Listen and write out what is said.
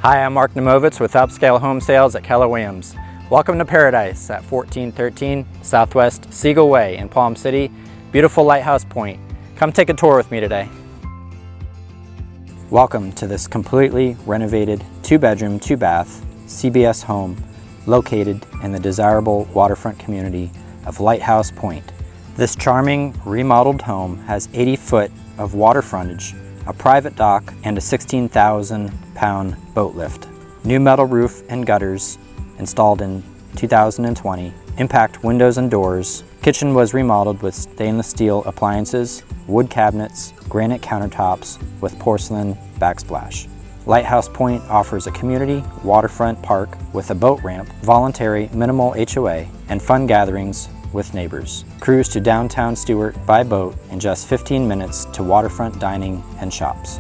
Hi, I'm Mark Nemovitz with UpScale Home Sales at Keller Williams. Welcome to Paradise at 1413 Southwest Seagull Way in Palm City, beautiful Lighthouse Point. Come take a tour with me today. Welcome to this completely renovated 2-bedroom, 2-bath CBS home located in the desirable waterfront community of Lighthouse Point. This charming remodeled home has 80 foot of water frontage, a private dock, and a 16,000-pound boat lift. New metal roof and gutters installed in 2020, impact windows and doors. Kitchen was remodeled with stainless steel appliances, wood cabinets, granite countertops with porcelain backsplash. Lighthouse Point offers a community waterfront park with a boat ramp, voluntary minimal HOA, and fun gatherings with neighbors. Cruise to downtown Stuart by boat in just 15 minutes to waterfront dining and shops.